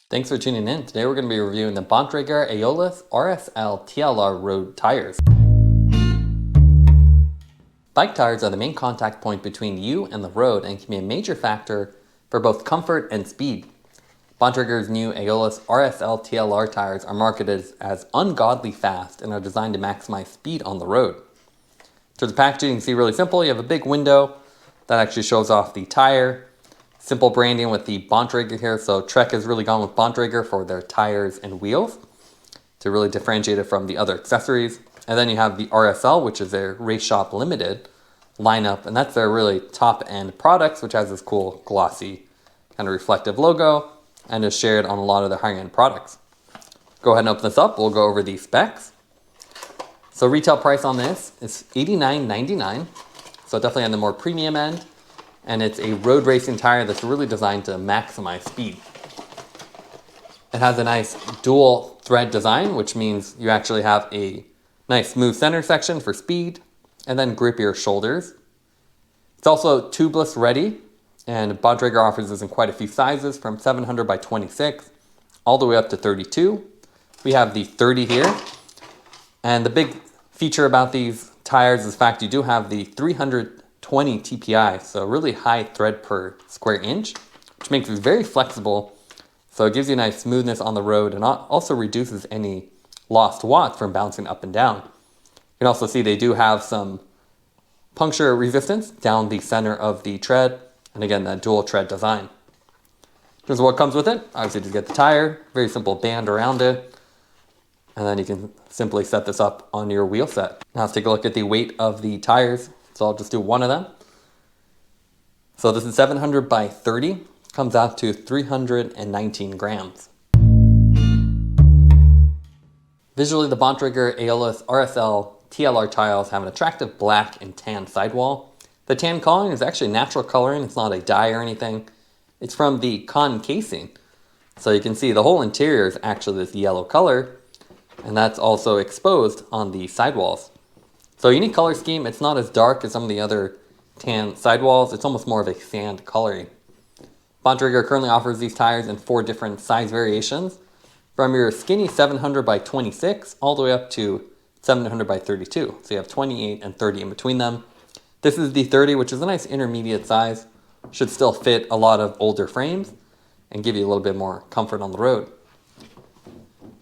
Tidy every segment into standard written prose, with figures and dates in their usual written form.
Thanks for tuning in. Today we're going to be reviewing the Bontrager Aeolus RSL TLR road tires. Bike tires are the main contact point between you and the road and can be a major factor for both comfort and speed. Bontrager's new Aeolus RSL TLR tires are marketed as ungodly fast and are designed to maximize speed on the road. So the packaging, you can see really simple. You have a big window that actually shows off the tire. Simple branding with the Bontrager here, so Trek has really gone with Bontrager for their tires and wheels to really differentiate it from the other accessories. And then you have the RSL, which is their Race Shop Limited lineup, and that's their really top-end products, which has this cool glossy kind of reflective logo and is shared on a lot of their higher-end products. Go ahead and open this up. We'll go over the specs. So retail price on this is $89.99, so definitely on the more premium end. And it's a road racing tire that's really designed to maximize speed. It has a nice dual thread design, which means you actually have a nice smooth center section for speed and then grippier shoulders. It's also tubeless ready, and Bontrager offers this in quite a few sizes from 700 by 26 all the way up to 32. We have the 30 here, and the big feature about these tires is the fact you do have the 320 TPI, so really high thread per square inch, which makes it very flexible. So it gives you a nice smoothness on the road and also reduces any lost watts from bouncing up and down. You can also see they do have some puncture resistance down the center of the tread, and again, that dual tread design. Here's what comes with it. Obviously, just get the tire, very simple band around it, and then you can simply set this up on your wheel set. Now let's take a look at the weight of the tires. So I'll just do one of them. So this is 700 by 30, comes out to 319 grams. Visually, the Bontrager Aeolus RSL TLR tiles have an attractive black and tan sidewall. The tan coloring is actually natural coloring, it's not a dye or anything. It's from the con casing. So you can see the whole interior is actually this yellow color, and that's also exposed on the sidewalls. So unique color scheme, it's not as dark as some of the other tan sidewalls, it's almost more of a sand coloring. Bontrager currently offers these tires in 4 different size variations, from your skinny 700 by 26 all the way up to 700 by 32. So you have 28 and 30 in between them. This is the 30, which is a nice intermediate size, should still fit a lot of older frames and give you a little bit more comfort on the road.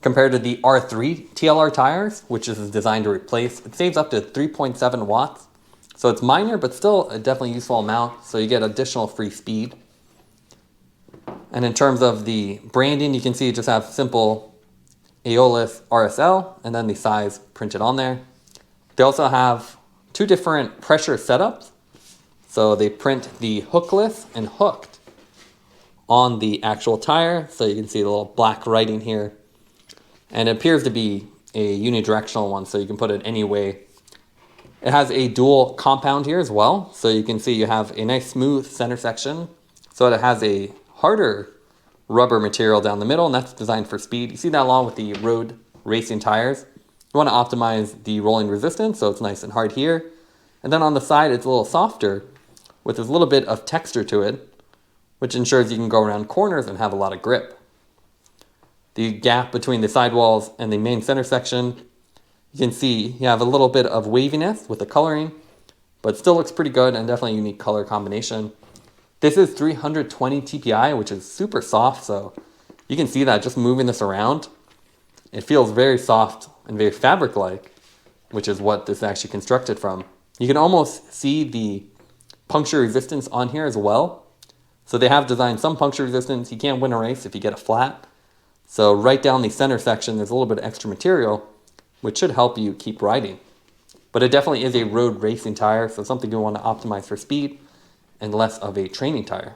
Compared to the R3 TLR tires, which is designed to replace, it saves up to 3.7 watts. So it's minor, but still a definitely useful amount. So you get additional free speed. And in terms of the branding, you can see you just have simple Aeolus RSL and then the size printed on there. They also have 2 different pressure setups. So they print the hookless and hooked on the actual tire. So you can see the little black writing here. And it appears to be a unidirectional one, so you can put it any way. It has a dual compound here as well, so you can see you have a nice smooth center section. So it has a harder rubber material down the middle, and that's designed for speed. You see that along with the road racing tires. You want to optimize the rolling resistance, so it's nice and hard here. And then on the side, it's a little softer with a little bit of texture to it, which ensures you can go around corners and have a lot of grip. The gap between the sidewalls and the main center section, you can see you have a little bit of waviness with the coloring, but still looks pretty good and definitely a unique color combination. This is 320 TPI, which is super soft, so you can see that just moving this around. It feels very soft and very fabric-like, which is what this is actually constructed from. You can almost see the puncture resistance on here as well. So they have designed some puncture resistance. You can't win a race if you get a flat. So right down the center section, there's a little bit of extra material, which should help you keep riding. But it definitely is a road racing tire, so something you want to optimize for speed and less of a training tire.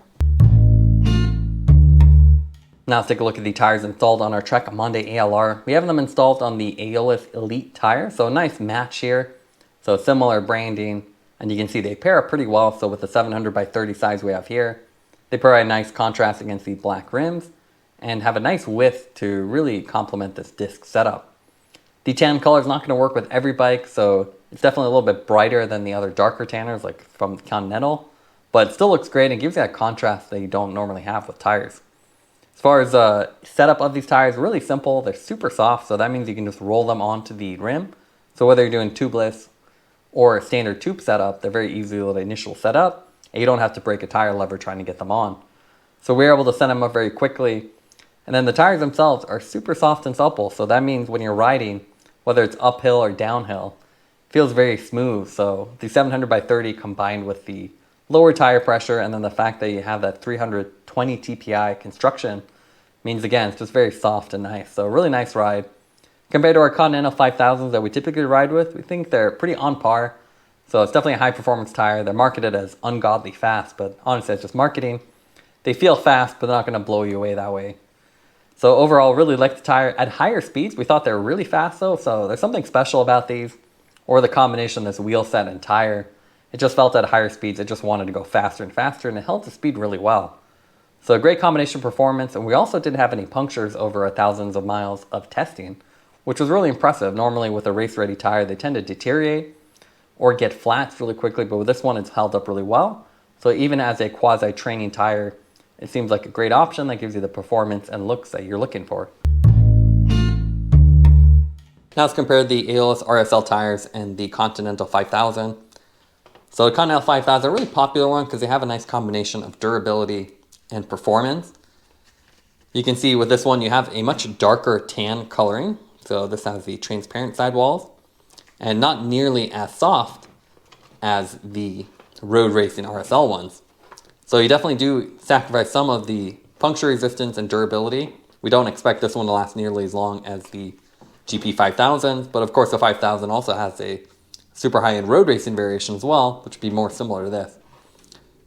Now let's take a look at the tires installed on our Trek Monday ALR. We have them installed on the Aeolus Elite tire, so a nice match here. So similar branding, and you can see they pair up pretty well. So with the 700 by 30 size we have here, they provide nice contrast against the black rims and have a nice width to really complement this disc setup. The tan color is not going to work with every bike, so it's definitely a little bit brighter than the other darker tanners like from Continental, but it still looks great and gives you that contrast that you don't normally have with tires. As far as setup of these tires, really simple. They're super soft, so that means you can just roll them onto the rim. So whether you're doing tubeless or a standard tube setup, they're very easy with the initial setup, and you don't have to break a tire lever trying to get them on. So we're able to set them up very quickly. And then the tires themselves are super soft and supple, so that means when you're riding, whether it's uphill or downhill, it feels very smooth. So the 700 by 30 combined with the lower tire pressure and then the fact that you have that 320 TPI construction means, again, it's just very soft and nice. So a really nice ride. Compared to our Continental 5000s that we typically ride with, we think they're pretty on par. So it's definitely a high performance tire. They're marketed as ungodly fast, but honestly, it's just marketing. They feel fast, but they're not going to blow you away that way. So overall, really like the tire. At higher speeds, we thought they were really fast though, so there's something special about these, or the combination of this wheel set and tire. It just felt at higher speeds, it just wanted to go faster and faster, and it held the speed really well. So a great combination of performance, and we also didn't have any punctures over thousands of miles of testing, which was really impressive. Normally with a race-ready tire, they tend to deteriorate or get flats really quickly, but with this one, it's held up really well. So even as a quasi-training tire, it seems like a great option that gives you the performance and looks that you're looking for. Now let's compare the Aeolus RSL tires and the Continental 5000. So the Continental 5000 is a really popular one because they have a nice combination of durability and performance. You can see with this one you have a much darker tan coloring. So this has the transparent sidewalls and not nearly as soft as the road racing RSL ones. So you definitely do sacrifice some of the puncture resistance and durability. We don't expect this one to last nearly as long as the GP 5000s, but of course the 5000 also has a super high-end road racing variation as well, which would be more similar to this.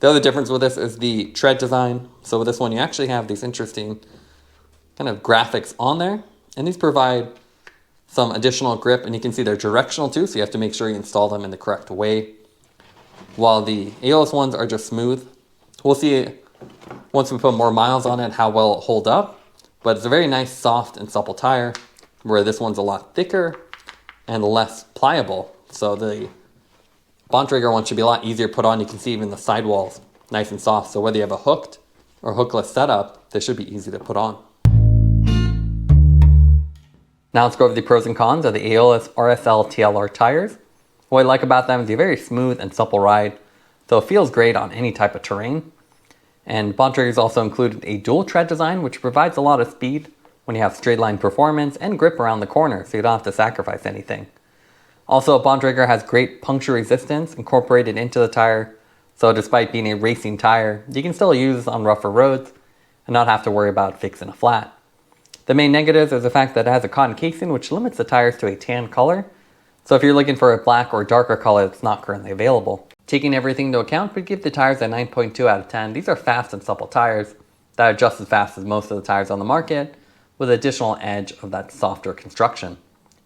The other difference with this is the tread design. So with this one, you actually have these interesting kind of graphics on there, and these provide some additional grip, and you can see they're directional too, so you have to make sure you install them in the correct way. While the Aeolus ones are just smooth. We'll see once we put more miles on it how well it holds up, but it's a very nice, soft, and supple tire, where this one's a lot thicker and less pliable. So the Bontrager one should be a lot easier to put on. You can see even the sidewalls nice and soft. So whether you have a hooked or hookless setup, they should be easy to put on. Now let's go over the pros and cons of the Aeolus RSL TLR tires. What I like about them is they're very smooth and supple ride, so it feels great on any type of terrain. And Bontrager's also included a dual tread design, which provides a lot of speed when you have straight line performance and grip around the corner, so you don't have to sacrifice anything. Also, Bontrager has great puncture resistance incorporated into the tire, so despite being a racing tire, you can still use on rougher roads and not have to worry about fixing a flat. The main negatives is the fact that it has a cotton casing, which limits the tires to a tan color. So if you're looking for a black or darker color, it's not currently available. Taking everything into account, we give the tires a 9.2 out of 10. These are fast and supple tires that are just as fast as most of the tires on the market, with an additional edge of that softer construction.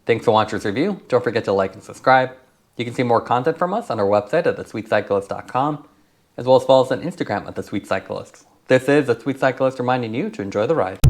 Thanks for watching this review. Don't forget to like and subscribe. You can see more content from us on our website at thesweetcyclist.com, as well as follow us on Instagram at thesweetcyclist. This is The Sweet Cyclist reminding you to enjoy the ride.